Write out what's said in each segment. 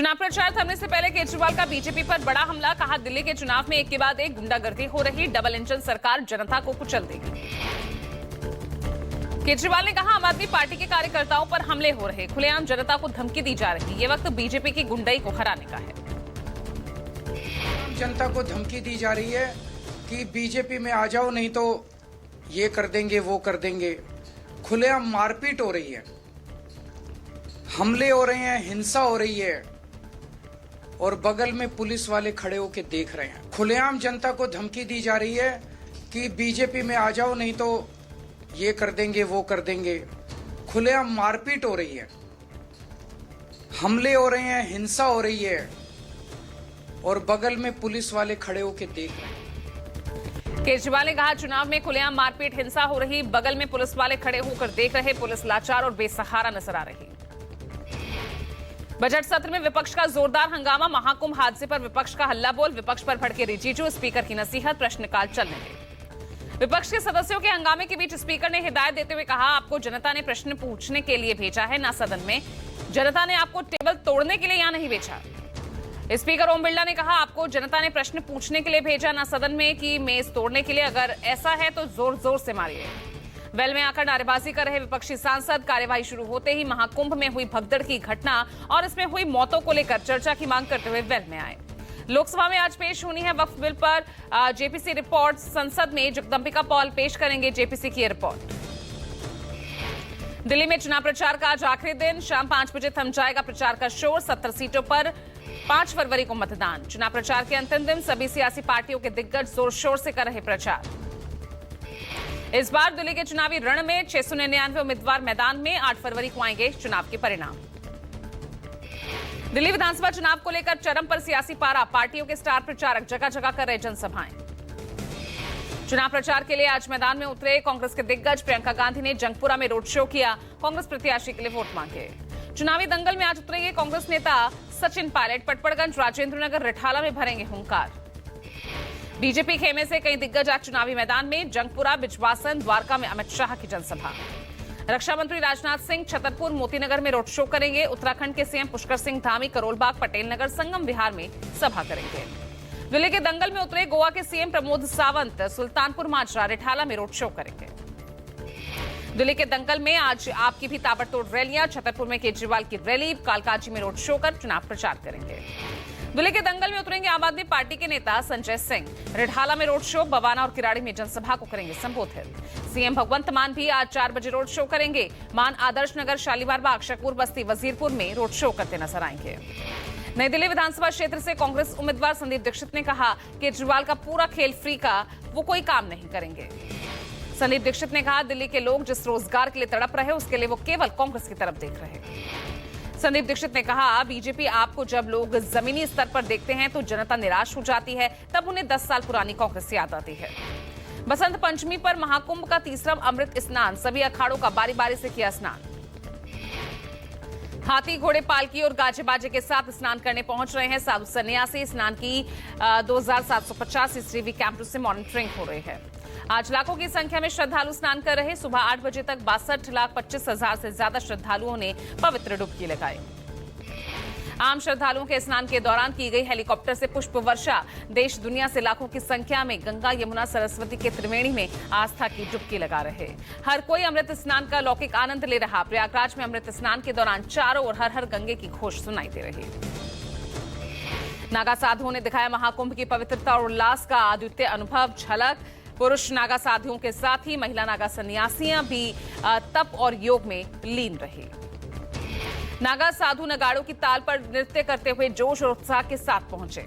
चुनाव प्रचार थमने से पहले केजरीवाल का बीजेपी पर बड़ा हमला। कहा, दिल्ली के चुनाव में एक के बाद एक गुंडागर्दी हो रही, डबल इंजन सरकार जनता को कुचल देगी। केजरीवाल ने कहा, आम आदमी पार्टी के कार्यकर्ताओं पर हमले हो रहे, खुलेआम जनता को धमकी दी जा रही। ये वक्त बीजेपी की गुंडाई को हराने का है। जनता को धमकी दी जा रही है कि बीजेपी में आ जाओ, नहीं तो ये कर देंगे, वो कर देंगे। खुलेआम मारपीट हो रही है, हमले हो रहे हैं, हिंसा हो रही है और बगल में पुलिस वाले खड़े होकर देख रहे हैं। खुलेआम जनता को धमकी दी जा रही है कि बीजेपी में आ जाओ, नहीं तो ये कर देंगे, वो कर देंगे। खुलेआम मारपीट हो रही है, हमले हो रहे हैं, हिंसा हो रही है और बगल में पुलिस वाले खड़े होकर देख रहे हैं। केजरीवाल ने कहा, चुनाव में खुलेआम मारपीट, हिंसा हो रही, बगल में पुलिस वाले खड़े होकर देख रहे, पुलिस लाचार और बेसहारा नजर आ रही। बजट सत्र में विपक्ष का जोरदार हंगामा। महाकुंभ हादसे पर विपक्ष का हल्ला बोल, विपक्ष पर भड़के रिजिजू, स्पीकर की नसीहत, प्रश्नकाल चलने दें। विपक्ष के सदस्यों के हंगामे के बीच स्पीकर ने हिदायत देते हुए कहा, आपको जनता ने प्रश्न पूछने के लिए भेजा है, ना सदन में। जनता ने आपको टेबल तोड़ने के लिए यहां नहीं भेजा। स्पीकर ओम बिरला ने कहा, आपको जनता ने प्रश्न पूछने के लिए भेजा, ना सदन में कि मेज तोड़ने के लिए। अगर ऐसा है तो जोर जोर से मारिए। वेल में आकर नारेबाजी कर रहे विपक्षी सांसद। कार्यवाही शुरू होते ही महाकुंभ में हुई भगदड़ की घटना और इसमें हुई मौतों को लेकर चर्चा की मांग करते हुए वेल में आए। लोकसभा में आज पेश होनी है वक्फ बिल पर जेपीसी रिपोर्ट। संसद में जगदंबिका पॉल पेश करेंगे जेपीसी की रिपोर्ट। दिल्ली में चुनाव प्रचार का आज आखिरी दिन। शाम 5 बजे थम जाएगा प्रचार का शोर। 70 सीटों पर 5 फरवरी को मतदान। चुनाव प्रचार के अंतिम दिन सभी सियासी पार्टियों के दिग्गज जोर शोर से कर रहे प्रचार। इस बार दिल्ली के चुनावी रण में 699 उम्मीदवार मैदान में। 8 फरवरी को आएंगे चुनाव के परिणाम। दिल्ली विधानसभा चुनाव को लेकर चरम पर सियासी पारा। पार्टियों के स्टार प्रचारक जगह जगह कर रहे जनसभाएं। चुनाव प्रचार के लिए आज मैदान में उतरे कांग्रेस के दिग्गज। प्रियंका गांधी ने जंगपुरा में रोड शो किया, कांग्रेस प्रत्याशी के लिए वोट मांगे। चुनावी दंगल में आज उतरेंगे कांग्रेस नेता सचिन पायलट। पटपड़गंज, राजेंद्र नगर, रिठाला में भरेंगे हुंकार। बीजेपी खेमे से कई दिग्गज आज चुनावी मैदान में। जंगपुरा, बिजवासन, द्वारका में अमित शाह की जनसभा। रक्षा मंत्री राजनाथ सिंह छतरपुर, मोतीनगर में रोड शो करेंगे। उत्तराखंड के सीएम पुष्कर सिंह धामी करोलबाग, पटेल नगर, संगम विहार में सभा करेंगे। दिल्ली के दंगल में उतरे गोवा के सीएम प्रमोद सावंत। सुल्तानपुर माजरा, रिठाला में रोड शो करेंगे। दिल्ली के दंगल में आज आपकी भी ताबड़तोड़ रैलियां। छतरपुर में केजरीवाल की रैली, कालकाजी में रोड शो कर चुनाव प्रचार करेंगे। दिल्ली के दंगल में उतरेंगे आम आदमी पार्टी के नेता संजय सिंह। रिठाला में रोड शो, बवाना और किराड़ी में जनसभा को करेंगे संबोधित। सीएम भगवंत मान भी आज 4 बजे रोड शो करेंगे। मान, आदर्श नगर, शालीमार बाग, शकूर बस्ती, वजीरपुर में रोड शो करते नजर आएंगे। नई दिल्ली विधानसभा क्षेत्र से कांग्रेस उम्मीदवार संदीप दीक्षित ने कहा, केजरीवाल का पूरा खेल फ्री का वो कोई काम नहीं करेंगे। संदीप दीक्षित ने कहा, दिल्ली के लोग जिस रोजगार के लिए तड़प रहे, उसके लिए वो केवल कांग्रेस की तरफ देख रहे। संदीप दीक्षित ने कहा, बीजेपी आपको जब लोग जमीनी स्तर पर देखते हैं तो जनता निराश हो जाती है, तब उन्हें 10 साल पुरानी कांग्रेस याद आती है। बसंत पंचमी पर महाकुंभ का तीसरा अमृत स्नान। सभी अखाड़ों का बारी बारी से किया स्नान। हाथी, घोड़े, पालकी और गाजे बाजे के साथ स्नान करने पहुंच रहे हैं साधु सन्यासी। स्नान की 2750 ईसवी कैंप से मॉनिटरिंग हो रही है। आज लाखों की संख्या में श्रद्धालु स्नान कर रहे। सुबह 8 बजे तक 62,25,000 से ज्यादा श्रद्धालुओं ने पवित्र डुबकी लगाई। आम श्रद्धालुओं के स्नान के दौरान की गई हेलीकॉप्टर से पुष्प वर्षा। देश दुनिया से लाखों की संख्या में गंगा, यमुना, सरस्वती के त्रिवेणी में आस्था की डुबकी लगा रहे। हर कोई अमृत स्नान का लौकिक आनंद ले रहा। प्रयागराज में अमृत स्नान के दौरान चारों ओर हर हर गंगे की घोष सुनाई दे रही। नागा साधुओं ने दिखाया महाकुंभ की पवित्रता और उल्लास का अद्वितीय अनुभव। झलक। पुरुष नागा साधुओं के साथ ही महिला नागा सन्यासियां भी तप और योग में लीन रही। नागा साधु नगाड़ों की ताल पर नृत्य करते हुए जोश और उत्साह के साथ पहुंचे।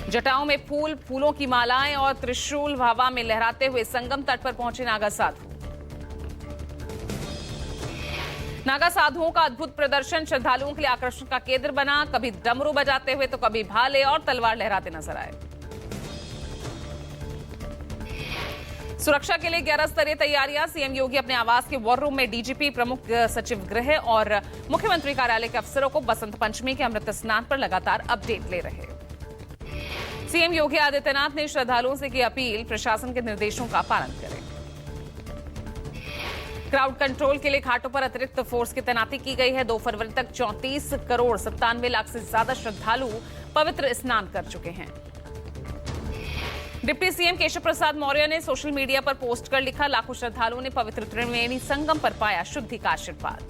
जटाओं में फूल, फूलों की मालाएं और त्रिशूल हवा में लहराते हुए संगम तट पर पहुंचे नागा साधु। नागा साधुओं का अद्भुत प्रदर्शन श्रद्धालुओं के लिए आकर्षण का केंद्र बना। कभी डमरू बजाते हुए तो कभी भाले और तलवार लहराते नजर आए। सुरक्षा के लिए 11 स्तरीय तैयारियां। सीएम योगी अपने आवास के वॉर रूम में डीजीपी, प्रमुख सचिव गृह और मुख्यमंत्री कार्यालय के अफसरों को बसंत पंचमी के अमृत स्नान पर लगातार अपडेट ले रहे। सीएम योगी आदित्यनाथ ने श्रद्धालुओं से की अपील, प्रशासन के निर्देशों का पालन करें। क्राउड कंट्रोल के लिए घाटों पर अतिरिक्त फोर्स की तैनाती की गई है। 2 फरवरी तक 34 करोड़ 97 लाख से ज्यादा श्रद्धालु पवित्र स्नान कर चुके हैं। डिप्टी सीएम केशव प्रसाद मौर्य ने सोशल मीडिया पर पोस्ट कर लिखा, लाखों श्रद्धालुओं ने पवित्र त्रिवेणी संगम पर पाया शुद्धि का आशीर्वाद।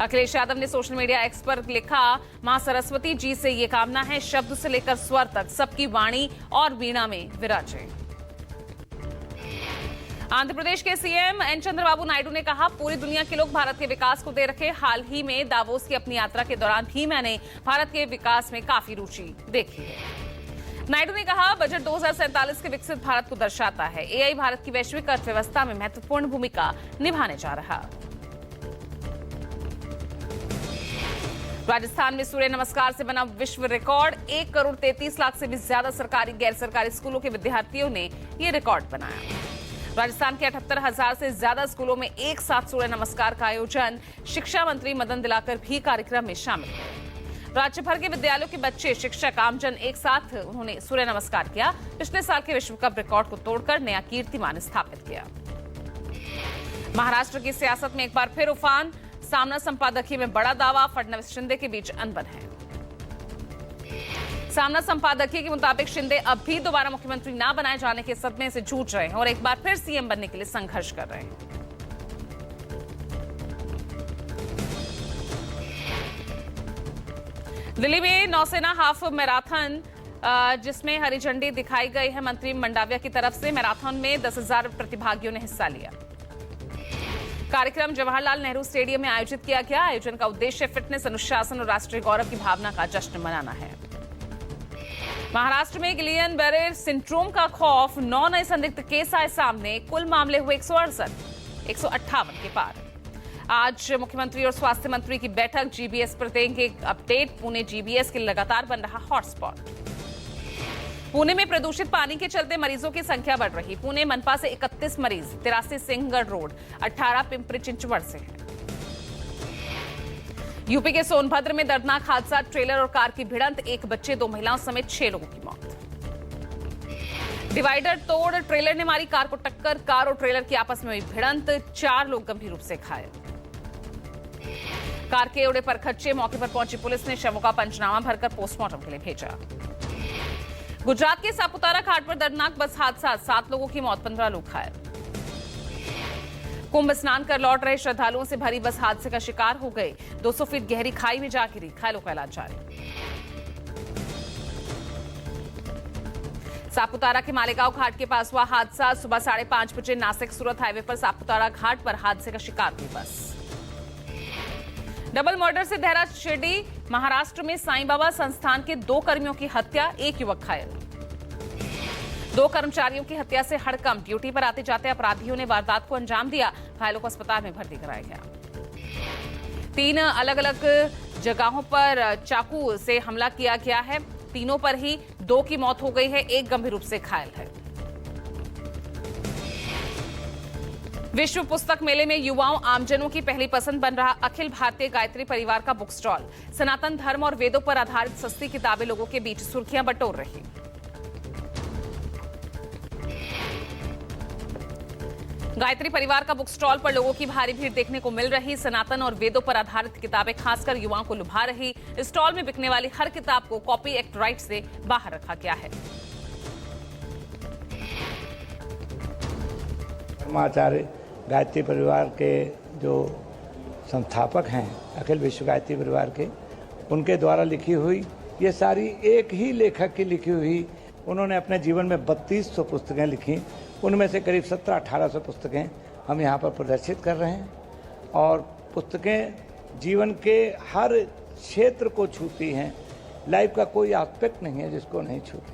अखिलेश यादव ने सोशल मीडिया एक्स पर लिखा, मां सरस्वती जी से ये कामना है, शब्द से लेकर स्वर तक सबकी वाणी और वीणा में विराजे। आंध्र प्रदेश के सीएम एन चंद्रबाबू नायडू ने कहा, पूरी दुनिया के लोग भारत के विकास को दे रखे। हाल ही में दावोस की अपनी यात्रा के दौरान भी मैंने भारत के विकास में काफी रुचि देखी है। नायडू ने कहा, बजट 2047 के विकसित भारत को दर्शाता है। एआई भारत की वैश्विक अर्थव्यवस्था में महत्वपूर्ण भूमिका निभाने जा रहा। राजस्थान में सूर्य नमस्कार से बना विश्व रिकॉर्ड। 1 करोड़ 33 लाख से भी ज्यादा सरकारी गैर सरकारी स्कूलों के विद्यार्थियों ने यह रिकॉर्ड बनाया। राजस्थान के 78,000 से ज्यादा स्कूलों में एक साथ सूर्य नमस्कार का आयोजन। शिक्षा मंत्री मदन दिलाकर भी कार्यक्रम में शामिल हुए। राज्य भर के विद्यालयों के बच्चे, शिक्षक, आमजन एक साथ उन्होंने सूर्य नमस्कार किया। पिछले साल के विश्व कप रिकॉर्ड को तोड़कर नया कीर्तिमान स्थापित किया। महाराष्ट्र की सियासत में एक बार फिर उफान। सामना संपादकीय में बड़ा दावा, फडणवीस शिंदे के बीच अनबन है। सामना संपादकीय के मुताबिक शिंदे अब भी दोबारा मुख्यमंत्री न बनाए जाने के सदमे से जूझ रहे हैं और एक बार फिर सीएम बनने के लिए संघर्ष कर रहे हैं। दिल्ली में नौसेना हाफ मैराथन, जिसमें हरी झंडी दिखाई गई है मंत्री मंडाविया की तरफ से। मैराथन में 10,000 प्रतिभागियों ने हिस्सा लिया। कार्यक्रम जवाहरलाल नेहरू स्टेडियम में आयोजित किया गया। आयोजन का उद्देश्य फिटनेस, अनुशासन और राष्ट्रीय गौरव की भावना का जश्न मनाना है। महाराष्ट्र में गिलियन बेरे सिंड्रोम का खौफ, 9 नए संदिग्ध केस आए सामने। कुल मामले हुए 158 के पार। आज मुख्यमंत्री और स्वास्थ्य मंत्री की बैठक। जीबीएस पर देंगे अपडेट। पुणे जीबीएस के लगातार बन रहा हॉटस्पॉट। पुणे में प्रदूषित पानी के चलते मरीजों की संख्या बढ़ रही। पुणे मनपा से 31 मरीज, 83 सिंहगढ़ रोड, 18 पिंपरी चिंचवड़ से हैं। यूपी के सोनभद्र में दर्दनाक हादसा, ट्रेलर और कार की भिड़ंत। 1 बच्चे, 2 महिलाओं समेत 6 लोगों की मौत। डिवाइडर तोड़ ट्रेलर ने मारी कार को टक्कर। कार और ट्रेलर की आपस में हुई भिड़ंत, 4 लोग गंभीर रूप से घायल। कार के उड़े पर खच्चे। मौके पर पहुंची पुलिस ने शवों का पंचनामा भरकर पोस्टमार्टम के लिए भेजा। गुजरात के सापुतारा घाट पर दर्दनाक बस हादसा, 7 लोगों की मौत, 15 लोग घायल। कुंभ स्नान कर लौट रहे श्रद्धालुओं से भरी बस हादसे का शिकार हो गई। 200 फीट गहरी खाई में जा गिरी। घायलों का इलाज जारी। सापुतारा के मालेगांव घाट के पास हुआ हादसा। सुबह 5:30 बजे नासिक सूरत हाईवे पर सापुतारा घाट पर हादसे का शिकार हुई बस। डबल मर्डर से देहरा शिरडी। महाराष्ट्र में साईं बाबा संस्थान के 2 कर्मियों की हत्या, 1 युवक घायल। 2 कर्मचारियों की हत्या से हड़कंप। ड्यूटी पर आते जाते अपराधियों ने वारदात को अंजाम दिया। घायलों को अस्पताल में भर्ती कराया गया। 3 अलग अलग जगहों पर चाकू से हमला किया गया है। तीनों पर ही 2 की मौत हो गई है, 1 गंभीर रूप से घायल है। विश्व पुस्तक मेले में युवाओं आमजनों की पहली पसंद बन रहा अखिल भारतीय गायत्री परिवार का बुक स्टॉल। सनातन धर्म और वेदों पर आधारित सस्ती किताबें लोगों के बीच सुर्खियां बटोर रही। गायत्री परिवार का बुक स्टॉल पर लोगों की भारी भीड़ देखने को मिल रही। सनातन और वेदों पर आधारित किताबें खासकर युवाओं को लुभा रही। स्टॉल में बिकने वाली हर किताब को कॉपी एक्ट राइट से बाहर रखा गया है। धर्माचार्य गायत्री परिवार के जो संस्थापक हैं, अखिल विश्व गायत्री परिवार के, उनके द्वारा लिखी हुई ये सारी एक ही लेखक की लिखी हुई। उन्होंने अपने जीवन में 3200 पुस्तकें लिखी। उनमें से करीब 1700-1800 पुस्तकें हम यहाँ पर प्रदर्शित कर रहे हैं। और पुस्तकें जीवन के हर क्षेत्र को छूती हैं। लाइफ का कोई एस्पेक्ट नहीं है जिसको नहीं छूती।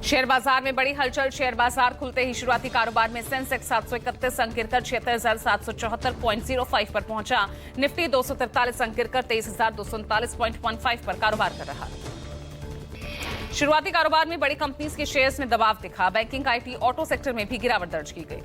शेयर बाजार में बड़ी हलचल। शेयर बाजार खुलते ही शुरुआती कारोबार में सेंसेक्स 731 अंक गिरकर 76,774.05 पर पहुंचा। निफ्टी 243 अंक गिरकर 23,239.15 पर कारोबार कर रहा। शुरुआती कारोबार में बड़ी कंपनीज के शेयर्स में दबाव दिखा। बैंकिंग, आईटी, ऑटो सेक्टर में भी गिरावट दर्ज की गई।